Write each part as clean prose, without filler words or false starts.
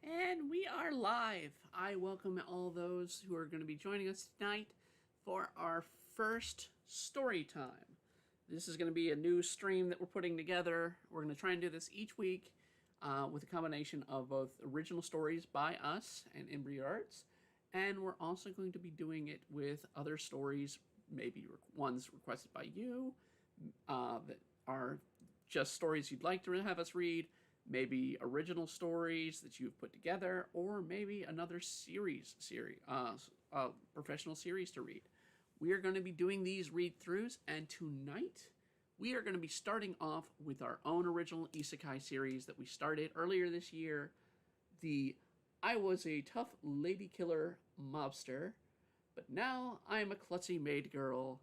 And we are live. I welcome all those who are going to be joining us tonight for our first story time. This is going to be a new stream that we're putting together. We're going to try and do this each week with a combination of both original stories by us and Embry Arts, and we're also going to be doing it with other stories, maybe ones requested by you that are just stories you'd like to have us read, maybe original stories that you've put together, or maybe another professional series to read. We are going to be doing these read-throughs, and tonight we are going to be starting off with our own original isekai series that we started earlier this year, the I was a tough lady killer mobster, but now I'm a klutzy maid girl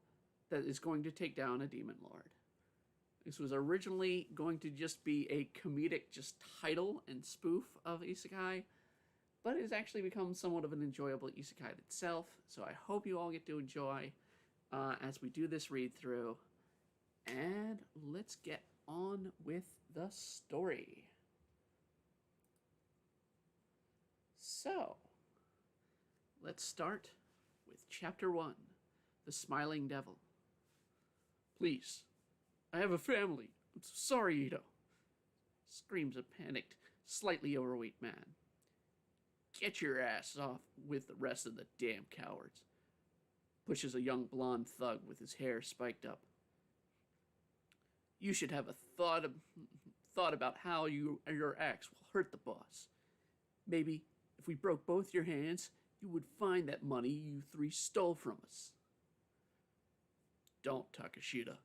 that is going to take down a demon lord. This was originally going to just be a comedic title and spoof of isekai, but it has actually become somewhat of an enjoyable isekai itself, so I hope you all get to enjoy as we do this read-through. And let's get on with the story. So, let's start with Chapter 1, The Smiling Devil. Please, I have a family. I'm so sorry, Ito. Screams a panicked, slightly overweight man. Get your ass off with the rest of the damn cowards. Pushes a young blonde thug with his hair spiked up. You should have a thought about how your acts will hurt the boss. Maybe if we broke both your hands, you would find that money you three stole from us. Don't, Takashita,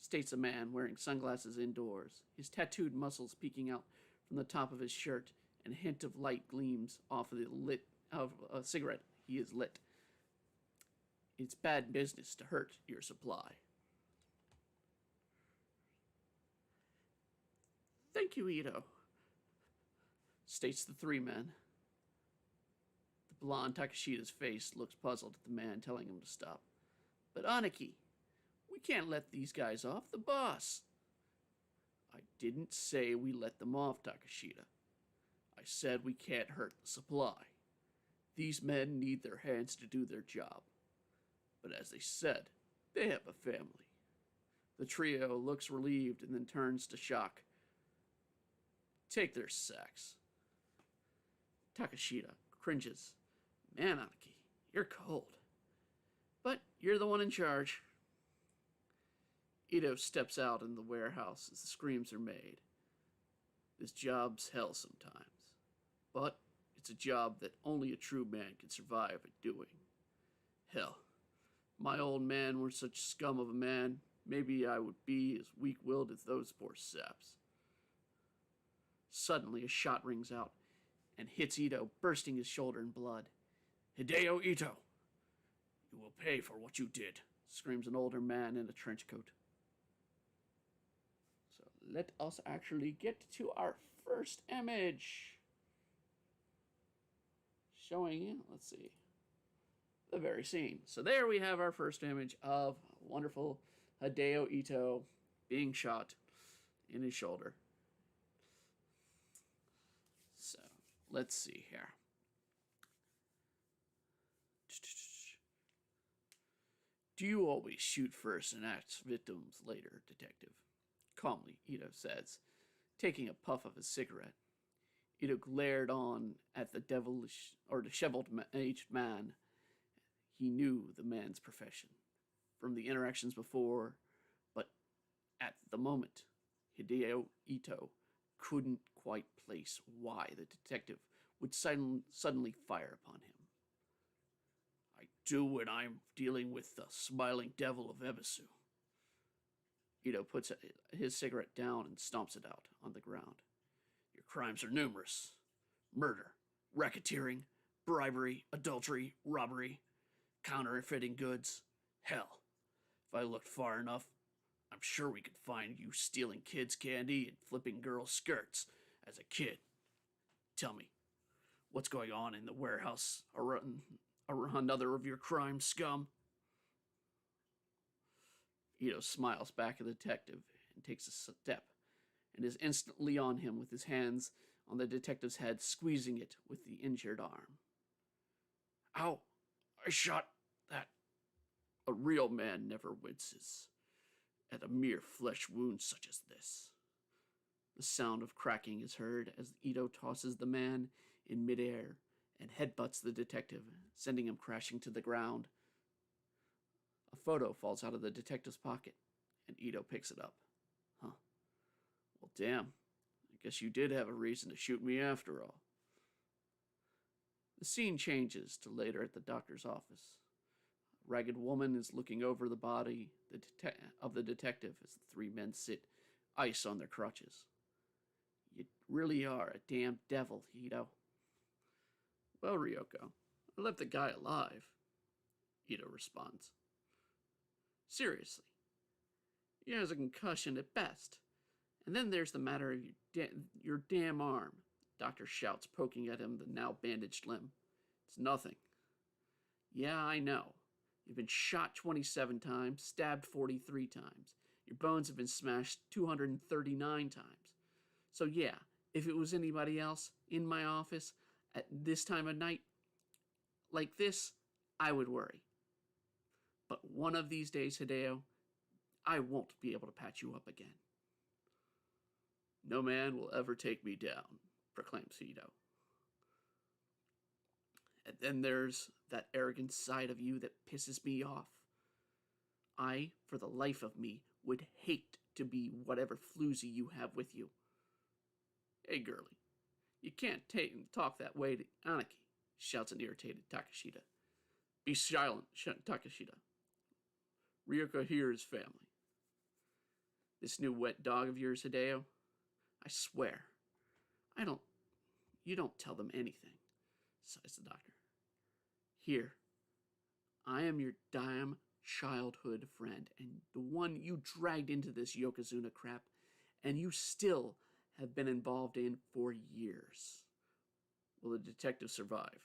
states a man wearing sunglasses indoors, his tattooed muscles peeking out from the top of his shirt, and a hint of light gleams off of a cigarette he has lit. It's bad business to hurt your supply. Thank you, Ito, states the three men. The blonde Takashita's face looks puzzled at the man telling him to stop. But Aniki, we can't let these guys off the boss. I didn't say we let them off, Takashita. I said we can't hurt the supply. These men need their hands to do their job. But as they said, they have a family. The trio looks relieved and then turns to shock. Take their sacks. Takashita cringes. Man, Aniki, you're cold. But you're the one in charge. Ito steps out in the warehouse as the screams are made. This job's hell sometimes, but it's a job that only a true man can survive at doing. Hell, my old man were such scum of a man, maybe I would be as weak-willed as those poor saps. Suddenly a shot rings out and hits Ito, bursting his shoulder in blood. Hideo Ito! You will pay for what you did, screams an older man in a trench coat. So let us actually get to our first image. Showing, let's see, the very scene. So there we have our first image of wonderful Hideo Ito being shot in his shoulder. So let's see here. Do you always shoot first and act victims later, detective? Calmly, Ito says, taking a puff of his cigarette. Ito glared on at the devilish or disheveled-aged man. He knew the man's profession from the interactions before, but at the moment, Hideo Ito couldn't quite place why the detective would suddenly fire upon him. I do when I'm dealing with the smiling devil of Ebisu. Ito puts his cigarette down and stomps it out on the ground. Your crimes are numerous. Murder, racketeering, bribery, adultery, robbery, counterfeiting goods. Hell, if I looked far enough, I'm sure we could find you stealing kids' candy and flipping girls' skirts as a kid. Tell me, what's going on in the warehouse around another of your crimes, scum? Ito smiles back at the detective and takes a step and is instantly on him with his hands on the detective's head, squeezing it with the injured arm. Ow! I shot that. A real man never winces at a mere flesh wound such as this. The sound of cracking is heard as Ito tosses the man in midair and headbutts the detective, sending him crashing to the ground. A photo falls out of the detective's pocket, and Ito picks it up. Huh. Well, damn. I guess you did have a reason to shoot me after all. The scene changes to later at the doctor's office. A ragged woman is looking over the body of the detective as the three men sit, ice on their crutches. You really are a damn devil, Ito. Well, Ryoko, I left the guy alive, Ito responds. Seriously. He has a concussion at best. And then there's the matter of your damn arm, the doctor shouts, poking at him the now bandaged limb. It's nothing. Yeah, I know. You've been shot 27 times, stabbed 43 times. Your bones have been smashed 239 times. So yeah, if it was anybody else in my office at this time of night, like this, I would worry. But one of these days, Hideo, I won't be able to patch you up again. No man will ever take me down, proclaims Ito. And then there's that arrogant side of you that pisses me off. I, for the life of me, would hate to be whatever floozy you have with you. Hey, girlie, you can't talk that way to Aniki, shouts an irritated Takeshita. Be silent, Takeshita. Ryoko here is family. This new wet dog of yours, Hideo, I swear, you don't tell them anything, sighs the doctor. Here, I am your damn childhood friend, and the one you dragged into this Yokozuna crap, and you still have been involved in for years. Will the detective survive?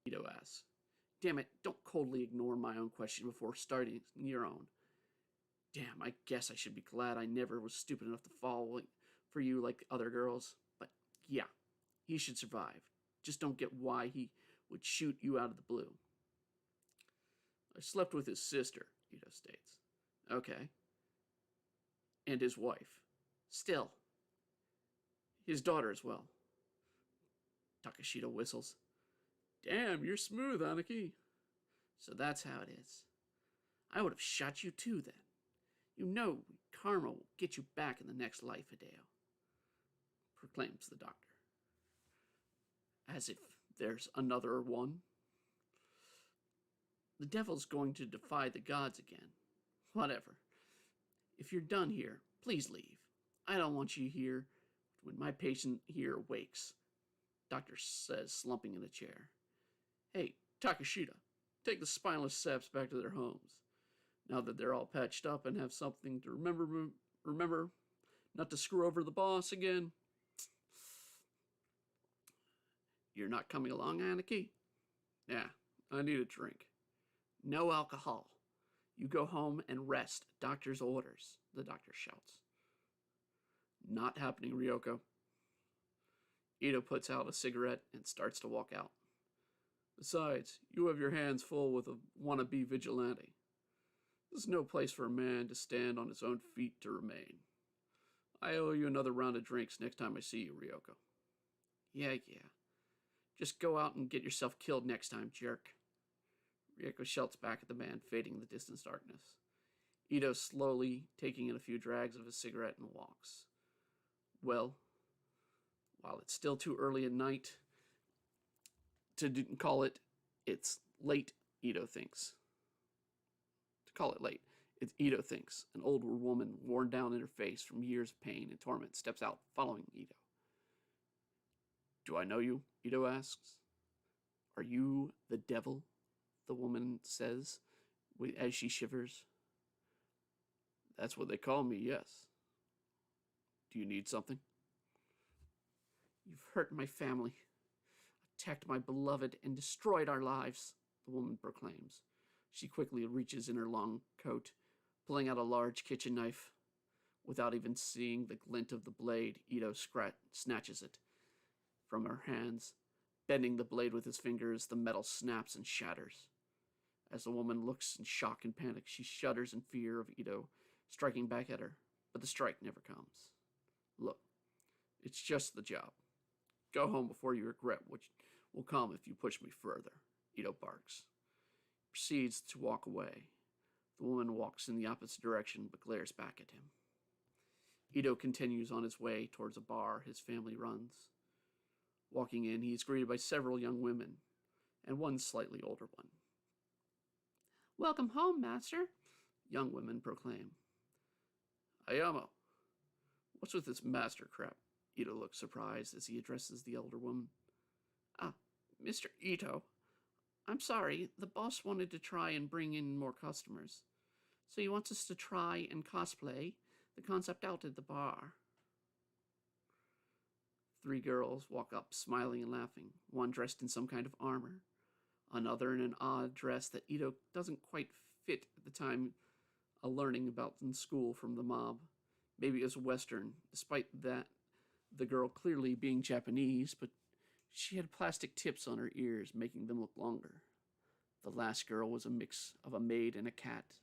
Ito asks. Damn it, don't coldly ignore my own question before starting your own. Damn, I guess I should be glad I never was stupid enough to fall for you like the other girls. But yeah, he should survive. Just don't get why he would shoot you out of the blue. I slept with his sister, Ito states. Okay. And his wife. Still. His daughter as well. Takeshita whistles. Damn, you're smooth, Aniki. So that's how it is. I would have shot you too then. You know karma will get you back in the next life, Hideo, proclaims the doctor. As if there's another one. The devil's going to defy the gods again. Whatever. If you're done here, please leave. I don't want you here when my patient here wakes, doctor says, slumping in a chair. Hey, Takeshita, take the spineless saps back to their homes. Now that they're all patched up and have something to remember not to screw over the boss again. You're not coming along, Aniki? Yeah, I need a drink. No alcohol. You go home and rest. Doctor's orders, the doctor shouts. Not happening, Ryoko. Ito puts out a cigarette and starts to walk out. Besides, you have your hands full with a wannabe vigilante. This is no place for a man to stand on his own feet to remain. I owe you another round of drinks next time I see you, Ryoko. Yeah. Just go out and get yourself killed next time, jerk. Ryoko shouts back at the man, fading in the distant darkness. Ito slowly taking in a few drags of his cigarette and walks. Well, while it's still too early at night to call it's late, Ito thinks. To call it late, Ito thinks. An older woman, worn down in her face from years of pain and torment, steps out, following Ito. Do I know you? Ito asks. Are you the devil? The woman says, as she shivers. That's what they call me, yes. Do you need something? You've hurt my family, attacked my beloved, and destroyed our lives, the woman proclaims. She quickly reaches in her long coat, pulling out a large kitchen knife. Without even seeing the glint of the blade, Ito snatches it. from her hands. Bending the blade with his fingers, the metal snaps and shatters. As the woman looks in shock and panic, she shudders in fear of Ito striking back at her, but the strike never comes. Look, it's just the job. Go home before you regret what will come if you push me further, Ito barks. He proceeds to walk away. The woman walks in the opposite direction but glares back at him. Ito continues on his way towards a bar his family runs. Walking in, he is greeted by several young women and one slightly older one. "Welcome home, master," young women proclaim. "Ayamo, what's with this master crap?" Ito looks surprised as he addresses the elder woman. "Ah, Mr. Ito, I'm sorry, the boss wanted to try and bring in more customers. So he wants us to try and cosplay the concept out at the bar." Three girls walk up, smiling and laughing, one dressed in some kind of armor, another in an odd dress that Ito doesn't quite fit at the time learning about in school from the mob. Maybe it was Western, despite that the girl clearly being Japanese, but she had plastic tips on her ears, making them look longer. The last girl was a mix of a maid and a cat.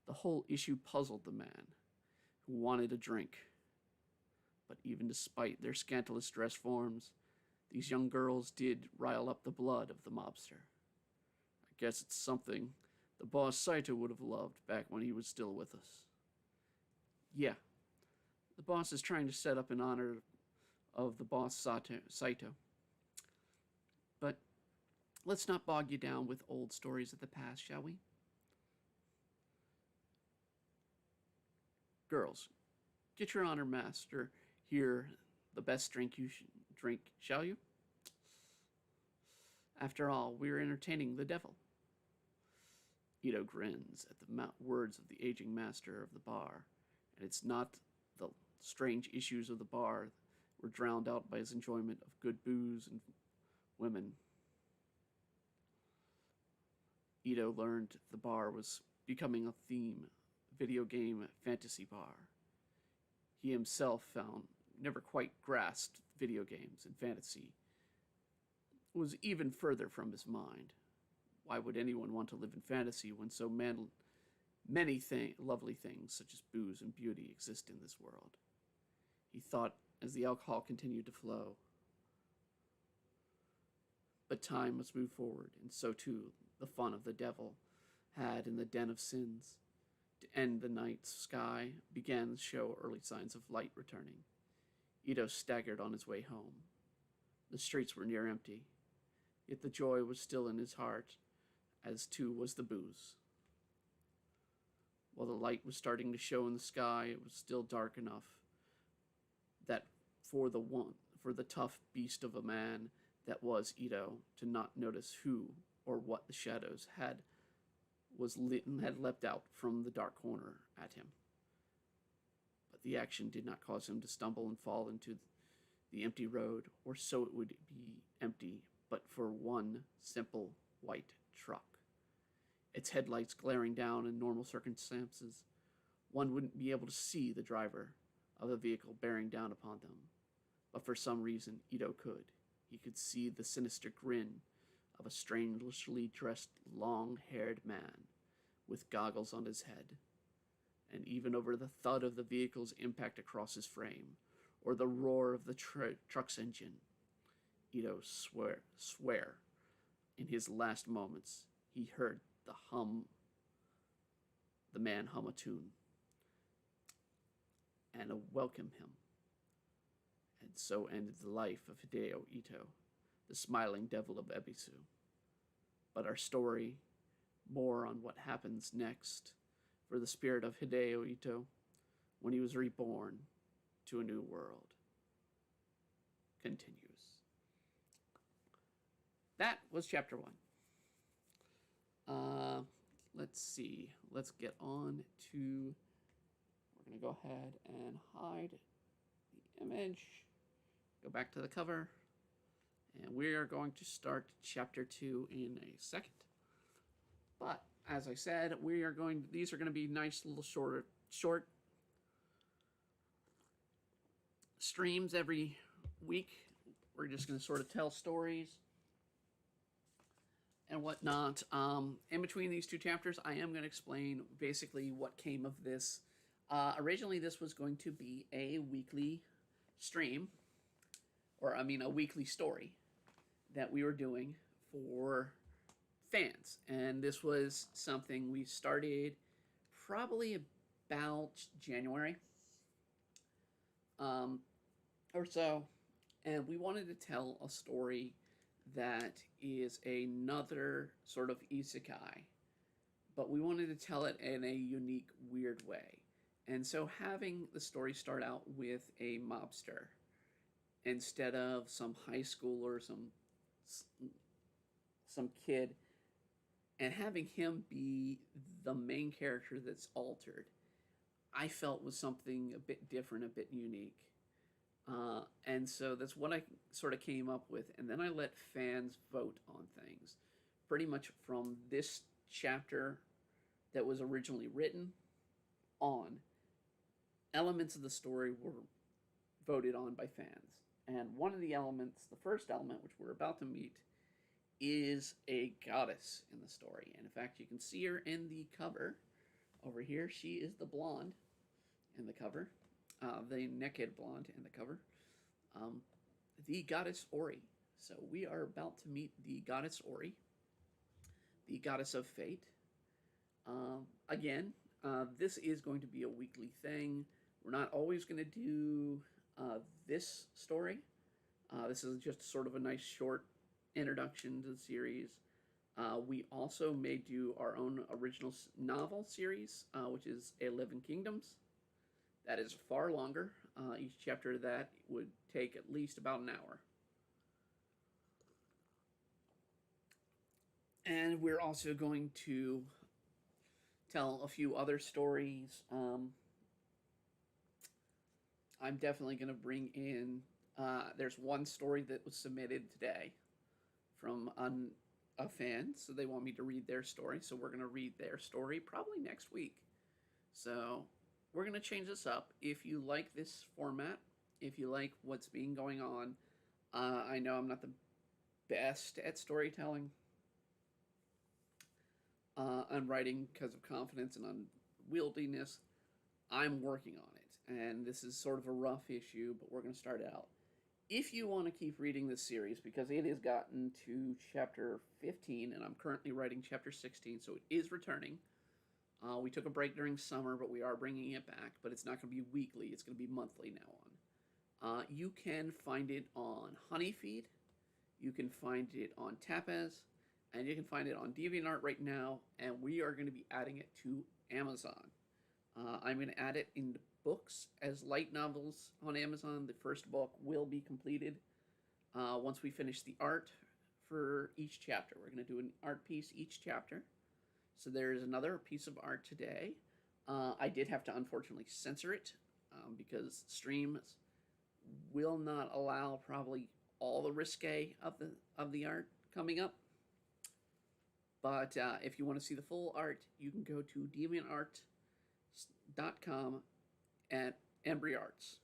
The whole issue puzzled the man, who wanted a drink. But even despite their scandalous dress forms, these young girls did rile up the blood of the mobster. I guess it's something the boss Saito would have loved back when he was still with us. Yeah, the boss is trying to set up in honor of the boss Saito. But let's not bog you down with old stories of the past, shall we? Girls, get your honor master here the best drink you should drink, shall you? After all, we're entertaining the devil. Ito grins at the words of the aging master of the bar, and it's not the strange issues of the bar were drowned out by his enjoyment of good booze and women. Ito learned the bar was becoming a theme video game fantasy bar. He himself never quite grasped video games and fantasy. It was even further from his mind. Why would anyone want to live in fantasy when so many lovely things such as booze and beauty exist in this world? He thought as the alcohol continued to flow. But time must move forward, and so too the fun of the devil had in the den of sins. To end the night sky began to show early signs of light returning. Ito staggered on his way home. The streets were near empty, yet the joy was still in his heart, as too was the booze. While the light was starting to show in the sky, it was still dark enough that for the tough beast of a man that was Ito to not notice who or what the shadows had leapt out from the dark corner at him. But the action did not cause him to stumble and fall into the empty road, or so it would be empty but for one simple white truck. Its headlights glaring down in normal circumstances, one wouldn't be able to see the driver of the vehicle bearing down upon them. But for some reason, Ito could. He could see the sinister grin of a strangely dressed, long-haired man with goggles on his head, and even over the thud of the vehicle's impact across his frame, or the roar of the truck's engine. Ito swear in his last moments he heard the man hum a tune, and welcome him. And so ended the life of Hideo Ito, the smiling devil of Ebisu. But our story, more on what happens next for the spirit of Hideo Ito when he was reborn to a new world, continues. That was chapter 1. Let's see. Let's get on to... We're going to go ahead and hide the image. Go back to the cover. And we are going to start chapter 2 in a second. But, as I said, these are going to be nice little short streams every week We're just going to sort of tell stories and whatnot. In between these two chapters, I am going to explain basically what came of this. Originally, this was going to be a weekly stream, or I mean, a weekly story that we were doing for fans. And this was something we started probably about January or so. And we wanted to tell a story that is another sort of isekai, but we wanted to tell it in a unique, weird way. And so having the story start out with a mobster instead of some high schooler, some kid, and having him be the main character that's altered, I felt was something a bit different, a bit unique. And so that's what I sort of came up with. And then I let fans vote on things. Pretty much from this chapter that was originally written on, elements of the story were voted on by fans. And one of the elements, the first element, which we're about to meet, is a goddess in the story. And in fact, you can see her in the cover over here. She is the blonde in the cover, the naked blonde in the cover, the goddess Ori. So we are about to meet the goddess Ori, the goddess of fate. Again, this is going to be a weekly thing. We're not always going to do this story. This is just sort of a nice short introduction to the series. We also may do our own original novel series, which is 11 Kingdoms. That is far longer. Each chapter of that would take at least about an hour. And we're also going to tell a few other stories. I'm definitely going to bring in, there's one story that was submitted today from a fan, so they want me to read their story, so we're going to read their story probably next week. So we're going to change this up. If you like this format, if you like what's been going on, I know I'm not the best at storytelling and writing because of confidence and unwieldiness. I'm working on it, and this is sort of a rough issue, but we're going to start out. If you want to keep reading this series, because it has gotten to chapter 15, and I'm currently writing chapter 16, so it is returning. We took a break during summer, but we are bringing it back, but it's not going to be weekly. It's going to be monthly now on. You can find it on Honeyfeed. You can find it on Tapez, and you can find it on DeviantArt right now, and we are going to be adding it to Amazon. I'm going to add it in the books as light novels on Amazon. The first book will be completed once we finish the art for each chapter. We're going to do an art piece each chapter. So there's another piece of art today. I did have to unfortunately censor it because streams will not allow probably all the risque of the art coming up. But if you want to see the full art, you can go to deviantart.com at Embry Arts.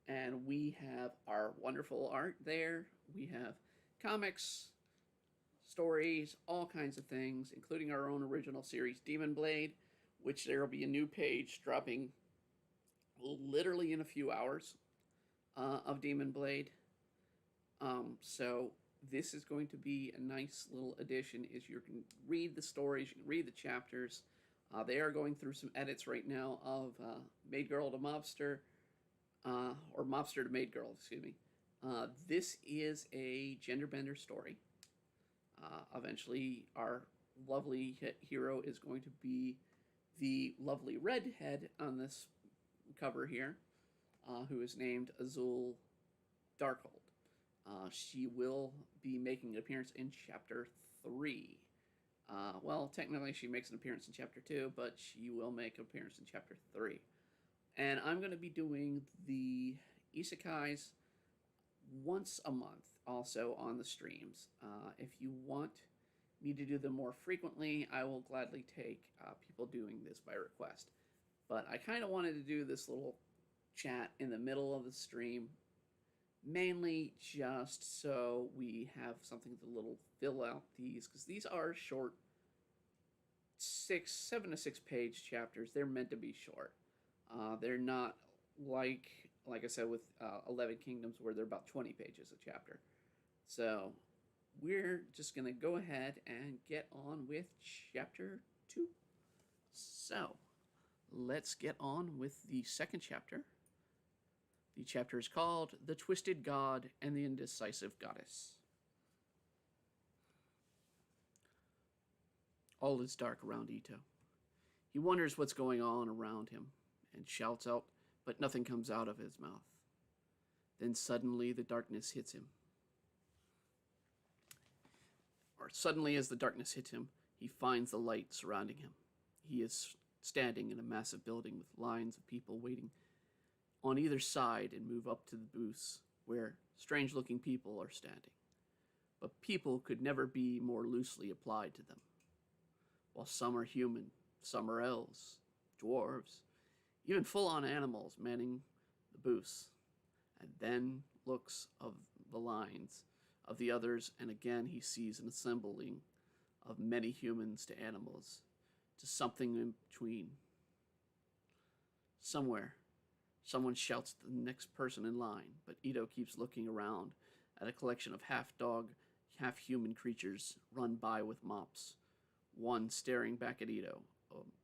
And we have our wonderful art there. We have comics, stories, all kinds of things, including our own original series, Demon Blade, which there will be a new page dropping literally in a few hours of Demon Blade. So this is going to be a nice little addition. Is you can read the stories, you can read the chapters. They are going through some edits right now of Maid Girl to Mobster, or Mobster to Maid Girl, excuse me. This is a gender bender story. Eventually, our lovely hero is going to be the lovely redhead on this cover here, who is named Azul Darkhold. She will be making an appearance in Chapter 3. Well, technically she makes an appearance in Chapter 2, but she will make an appearance in Chapter 3. And I'm going to be doing the isekais once a month, also on the streams. If you want me to do them more frequently, I will gladly take people doing this by request. But I kind of wanted to do this little chat in the middle of the stream Mainly just so we have something to little fill out these, because these are short, 7 to 6 page chapters. They're meant to be short. They're not like I said with 11 Kingdoms, where they're about 20 pages a chapter. So we're just gonna go ahead and get on with chapter 2. So let's get on with the second chapter. The chapter is called The Twisted God and the Indecisive Goddess. All is dark around Ito. He wonders what's going on around him and shouts out, but nothing comes out of his mouth. Then suddenly the darkness hits him. Or suddenly as the darkness hits him, he finds the light surrounding him. He is standing in a massive building with lines of people waiting on either side and move up to the booths where strange-looking people are standing. But people could never be more loosely applied to them. While some are human, some are elves, dwarves, even full-on animals manning the booths, and then looks of the lines of the others, and again he sees an assembling of many humans to animals, to something in between. Somewhere, someone shouts to the next person in line, but Ito keeps looking around at a collection of half-dog, half-human creatures run by with mops, one staring back at Ito.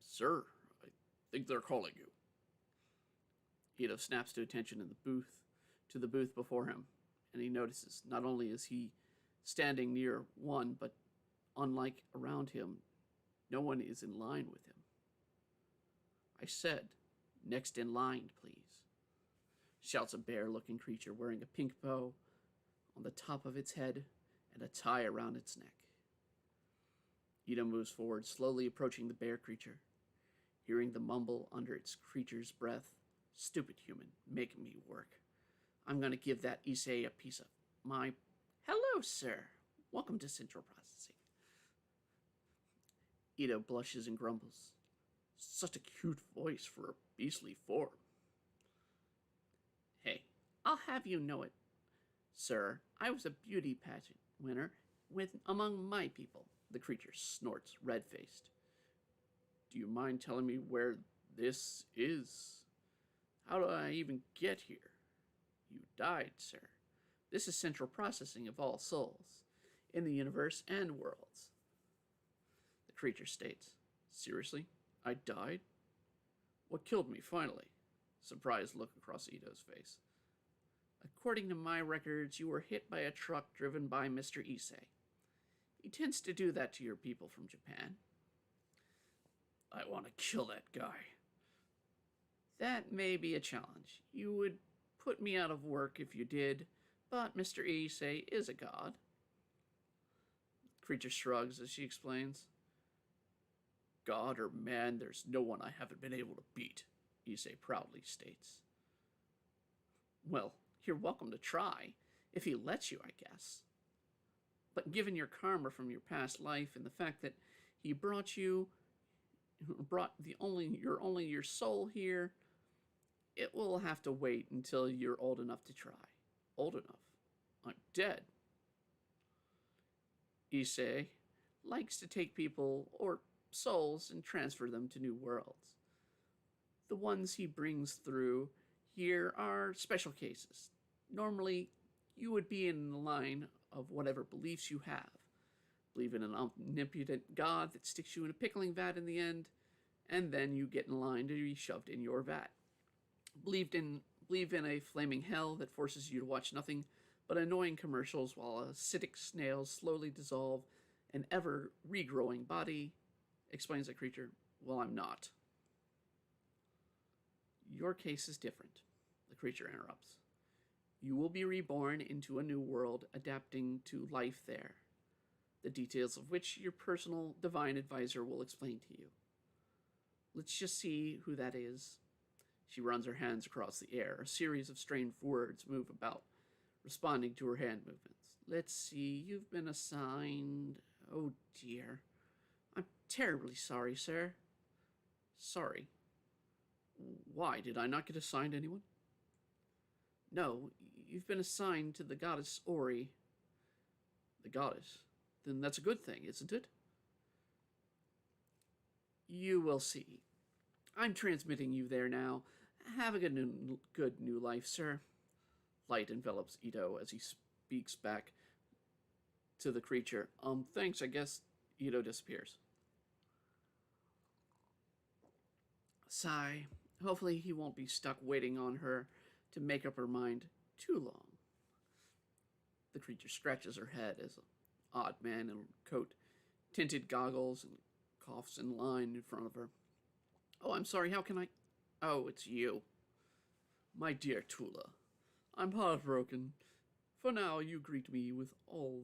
Sir, I think they're calling you. Ito snaps to attention to the booth before him, and he notices not only is he standing near one, but unlike around him, no one is in line with him. I said, next in line, please, shouts a bear-looking creature wearing a pink bow on the top of its head and a tie around its neck. Ito moves forward, slowly approaching the bear creature, hearing the mumble under its creature's breath. Stupid human, making me work. I'm going to give that Issei a piece of my... Hello, sir. Welcome to Central Processing. Ito blushes and grumbles. Such a cute voice for a beastly form. Hey, I'll have you know it, sir. I was a beauty pageant winner among my people. The creature snorts, red-faced. Do you mind telling me where this is? How do I even get here? You died, sir. This is Central Processing of all souls, in the universe and worlds. The creature states, seriously? I died? What killed me, finally? Surprised look across Ito's face. According to my records, you were hit by a truck driven by Mr. Issei. He tends to do that to your people from Japan. I want to kill that guy. That may be a challenge. You would put me out of work if you did, but Mr. Issei is a god. The creature shrugs as she explains. God or man, there's no one I haven't been able to beat, Issei proudly states. Well, you're welcome to try, if he lets you, I guess. But given your karma from your past life and the fact that he brought your soul here, it will have to wait until you're old enough to try. Old enough? I'm dead. Issei likes to take people or souls and transfer them to new worlds. The ones he brings through here are special cases. Normally, you would be in the line of whatever beliefs you have. Believe in an omnipotent god that sticks you in a pickling vat in the end, and then you get in line to be shoved in your vat. Believe in a flaming hell that forces you to watch nothing but annoying commercials while acidic snails slowly dissolve an ever regrowing body, explains the creature. Well, I'm not. Your case is different, the creature interrupts. You will be reborn into a new world, adapting to life there, the details of which your personal divine advisor will explain to you. Let's just see who that is. She runs her hands across the air. A series of strange words move about, responding to her hand movements. Let's see, you've been assigned... Oh dear. I'm terribly sorry, sir. Sorry. Why, did I not get assigned anyone? No, you've been assigned to the goddess Ori. The goddess? Then that's a good thing, isn't it? You will see. I'm transmitting you there now. Have a good new life, sir. Light envelops Ito as he speaks back to the creature. Thanks, I guess. Ito disappears. Sigh. Hopefully he won't be stuck waiting on her to make up her mind too long. The creature scratches her head as an odd man in a coat, tinted goggles, and coughs in line in front of her. Oh, I'm sorry, how can I? Oh, it's you. My dear Tula, I'm heartbroken. For now, you greet me with all.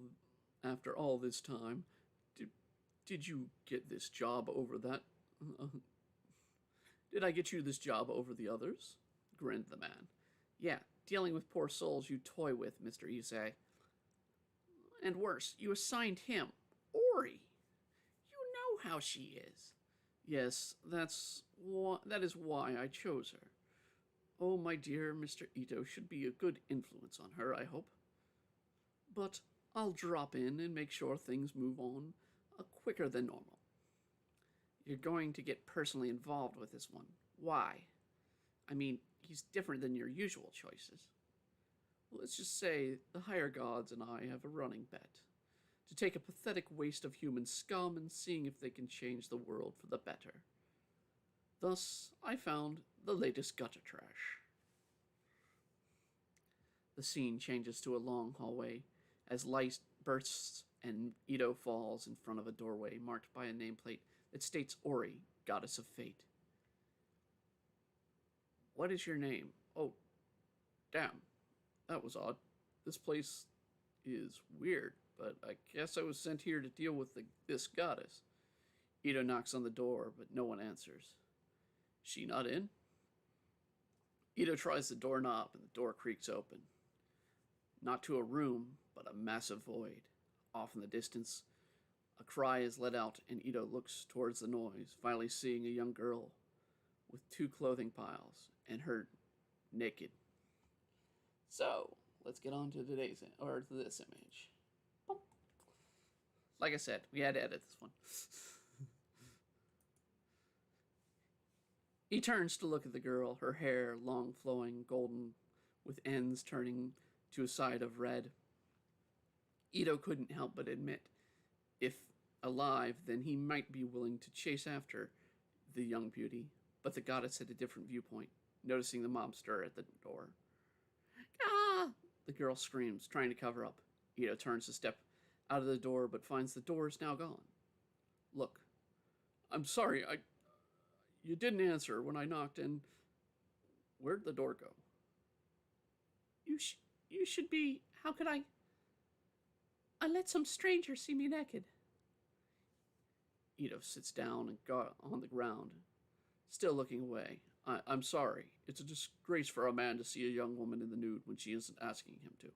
After all this time, did you get this job over that? Did I get you this job over the others? Grinned the man. Yeah, dealing with poor souls you toy with, Mr. Ise. And worse, you assigned him, Ori. You know how she is. Yes, that is why I chose her. Oh, my dear Mr. Ito should be a good influence on her, I hope. But I'll drop in and make sure things move on quicker than normal. You're going to get personally involved with this one. Why? I mean, he's different than your usual choices. Let's just say the higher gods and I have a running bet to take a pathetic waste of human scum and seeing if they can change the world for the better. Thus, I found the latest gutter trash. The scene changes to a long hallway as light bursts and Ito falls in front of a doorway marked by a nameplate that states Ori, Goddess of Fate. What is your name? Oh, damn. That was odd. This place is weird, but I guess I was sent here to deal with this goddess. Ito knocks on the door, but no one answers. She not in? Ito tries the doorknob and the door creaks open. Not to a room, but a massive void. Off in the distance, a cry is let out, and Ito looks towards the noise, finally seeing a young girl with 2 clothing piles and her naked. So, let's get on to this image. Like I said, we had to edit this one. He turns to look at the girl, her hair long flowing golden with ends turning to a side of red. Ito couldn't help but admit, if alive, then he might be willing to chase after the young beauty, but the goddess had a different viewpoint, noticing the mobster at the door. Ah! The girl screams, trying to cover up. Ito turns to step out of the door, but finds the door is now gone. Look, I'm sorry, you didn't answer when I knocked, and where'd the door go? You should be, how could I let some stranger see me naked. Ito sits down and on the ground, still looking away. I'm sorry. It's a disgrace for a man to see a young woman in the nude when she isn't asking him to.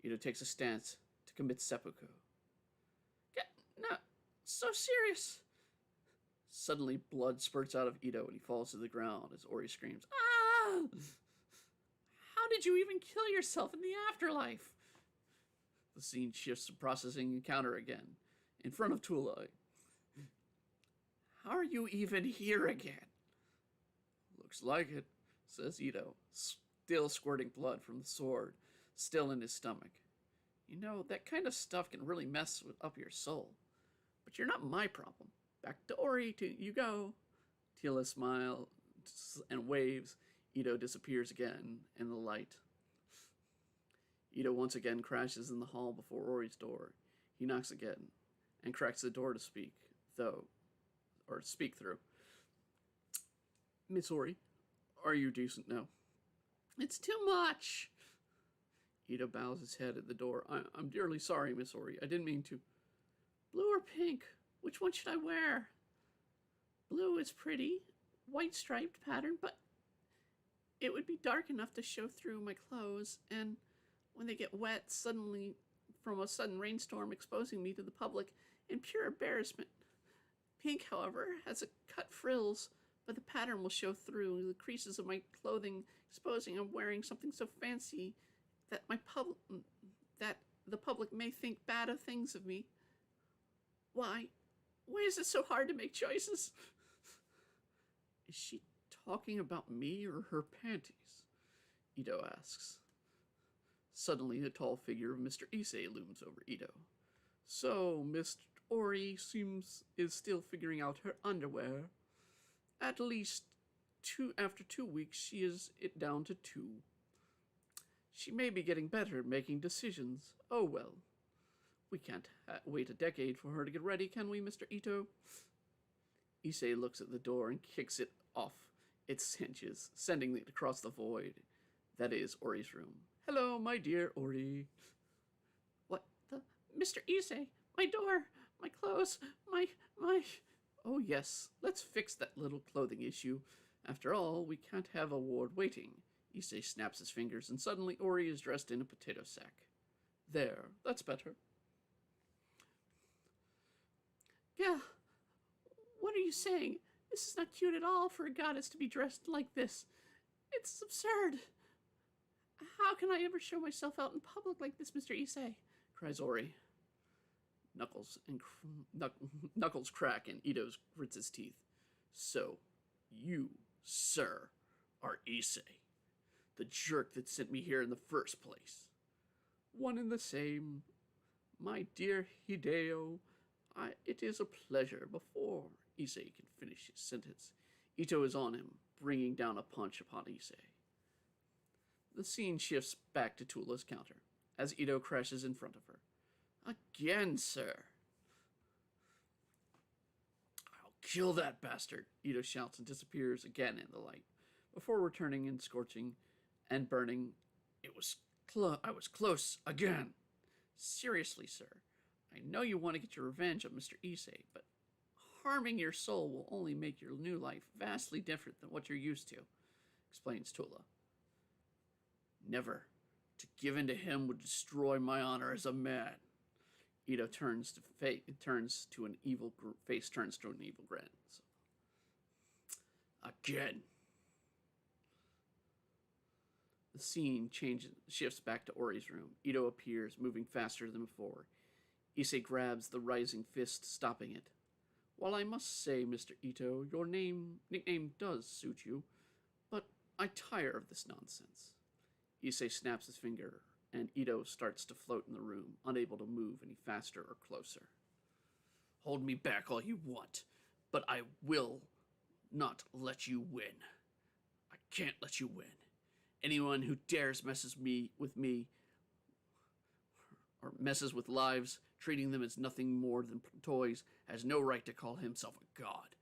Ito takes a stance to commit seppuku. No, so serious. Suddenly, blood spurts out of Ito and he falls to the ground as Ori screams, Ah! How did you even kill yourself in the afterlife? The scene shifts to processing encounter again, in front of Tula. How are you even here again? Looks like it, says Ito, still squirting blood from the sword, still in his stomach. You know, that kind of stuff can really mess up your soul. But you're not my problem. Back to Ori, you go. Tila smiles and waves. Ito disappears again in the light. Ito once again crashes in the hall before Ori's door. He knocks again and cracks the door to speak through. Miss Ori, are you decent now? It's too much. Ito bows his head at the door. I'm dearly sorry, Miss Ori. I didn't mean to. Blue or pink? Which one should I wear? Blue is pretty. White striped pattern, but it would be dark enough to show through my clothes, and when they get wet suddenly from a sudden rainstorm exposing me to the public in pure embarrassment. Pink, however, has a cut frills, but the pattern will show through the creases of my clothing, exposing I'm wearing something so fancy that that the public may think bad of things of me. Why? Why is it so hard to make choices? Is she talking about me or her panties? Ito asks. Suddenly, the tall figure of Mr. Issei looms over Ito. So, Miss Ori is still figuring out her underwear. At least after 2 weeks, she is it down to 2. She may be getting better at making decisions. Oh well. We can't wait a decade for her to get ready, can we, Mr. Ito? Issei looks at the door and kicks it off its hinges, sending it across the void. That is Ori's room. Hello, my dear Ori. What the? Mr. Issei, my door, my clothes, my... Oh yes, let's fix that little clothing issue. After all, we can't have a ward waiting. Issei snaps his fingers, and suddenly Ori is dressed in a potato sack. There, that's better. Yeah, what are you saying? This is not cute at all for a goddess to be dressed like this. It's absurd. How can I ever show myself out in public like this, Mr. Issei? Cries Ori. Knuckles crack and Ito grits his teeth. So, you, sir, are Issei, the jerk that sent me here in the first place. One and the same. My dear Hideo, it is a pleasure. Before Issei can finish his sentence, Ito is on him, bringing down a punch upon Issei. The scene shifts back to Tula's counter, as Ito crashes in front of her. Again, sir. I'll kill that bastard, Ito shouts and disappears again in the light, before returning and scorching and burning. I was close again. Seriously, sir. I know you want to get your revenge on Mr. Issei, but harming your soul will only make your new life vastly different than what you're used to, explains Tula. Never. To give in to him would destroy my honor as a man. Ito turns to an evil grin. So. Again. The scene shifts back to Ori's room. Ito appears, moving faster than before. Issei grabs the rising fist, stopping it. While I must say, Mr. Ito, your nickname does suit you, but I tire of this nonsense. Issei snaps his finger, and Ito starts to float in the room, unable to move any faster or closer. Hold me back all you want, but I will not let you win. I can't let you win. Anyone who dares messes with me, or messes with lives, treating them as nothing more than toys, has no right to call himself a god.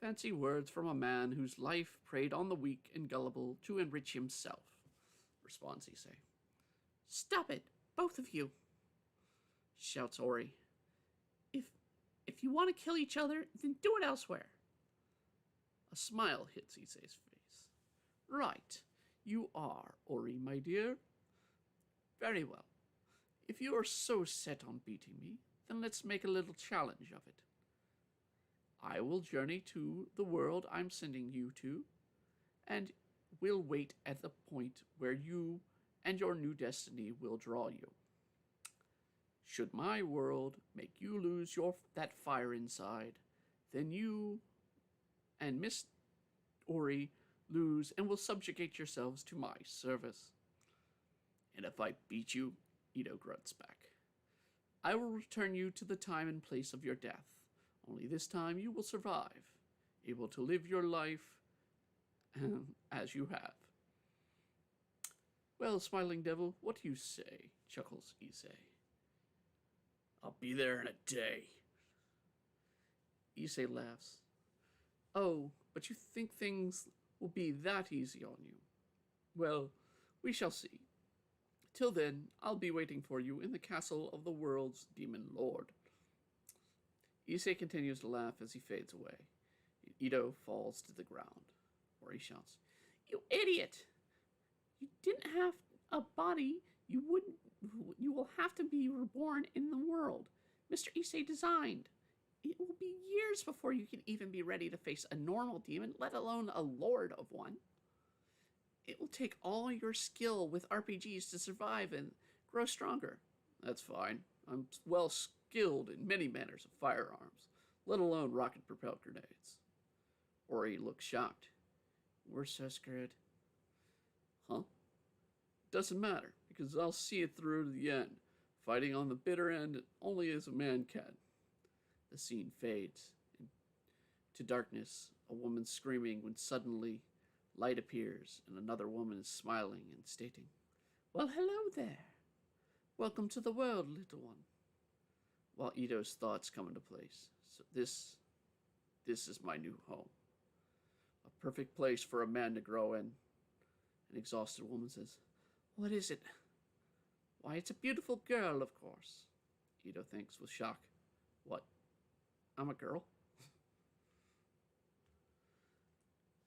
Fancy words from a man whose life preyed on the weak and gullible to enrich himself, responds Issei. Stop it, both of you, shouts Ori. If you want to kill each other, then do it elsewhere. A smile hits Issei's face. Right, you are, Ori, my dear. Very well. If you are so set on beating me, then let's make a little challenge of it. I will journey to the world I'm sending you to, and will wait at the point where you and your new destiny will draw you. Should my world make you lose that fire inside, then you and Miss Ori lose and will subjugate yourselves to my service. And if I beat you, Ito grunts back, I will return you to the time and place of your death. Only this time you will survive, able to live your life as you have. Well, smiling devil, what do you say? Chuckles Issei. I'll be there in a day. Issei laughs. Oh, but you think things will be that easy on you? Well, we shall see. Till then, I'll be waiting for you in the castle of the world's demon lord. Issei continues to laugh as he fades away. Ito falls to the ground, where he shouts, You idiot! You didn't have a body. You will have to be reborn in the world Mr. Issei designed. It will be years before you can even be ready to face a normal demon, let alone a lord of one. It will take all your skill with RPGs to survive and grow stronger. That's fine. I'm well skilled in many manners of firearms, let alone rocket propelled grenades. Ori looks shocked. We're so screwed. Huh? Doesn't matter, because I'll see it through to the end, fighting on the bitter end only as a man can. The scene fades into darkness, a woman screaming when suddenly light appears and another woman is smiling and stating, Well, hello there. Welcome to the world, little one. While Ito's thoughts come into place. So this is my new home. A perfect place for a man to grow in. An exhausted woman says, What is it? Why, it's a beautiful girl, of course. Ito thinks with shock. What? I'm a girl?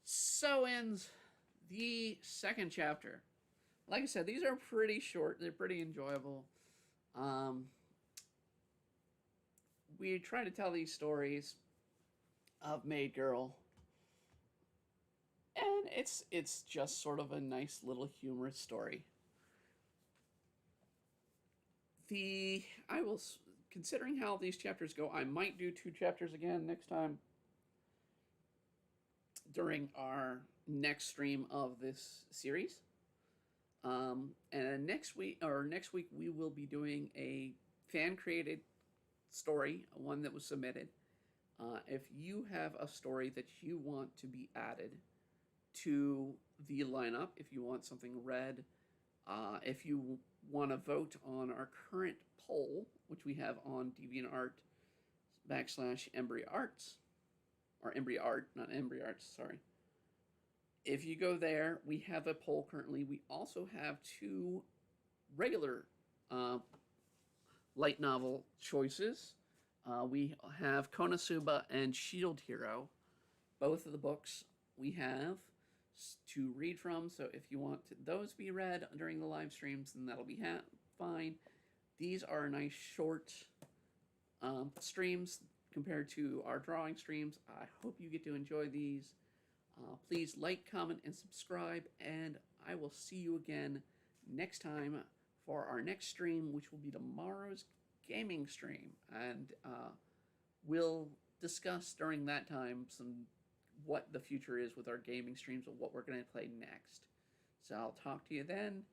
So ends the second chapter. Like I said, these are pretty short. They're pretty enjoyable. We try to tell these stories of Maid Girl, and it's just sort of a nice little humorous story. I will, considering how these chapters go, I might do 2 chapters again next time during our next stream of this series. And next week we will be doing a fan created story, one that was submitted. If you have a story that you want to be added to the lineup, if you want something read, if you want to vote on our current poll, which we have on DeviantArt /EmbryArts, or EmbryArt, not EmbryArts, sorry. If you go there, we have a poll currently. We also have 2 regular light novel choices. We have Konosuba and Shield Hero. Both of the books we have to read from. So if you want those be read during the live streams, then that'll be fine. These are nice short streams compared to our drawing streams. I hope you get to enjoy these. Please like, comment, and subscribe, and I will see you again next time for our next stream, which will be tomorrow's gaming stream. And we'll discuss during that time what the future is with our gaming streams and what we're going to play next. So I'll talk to you then.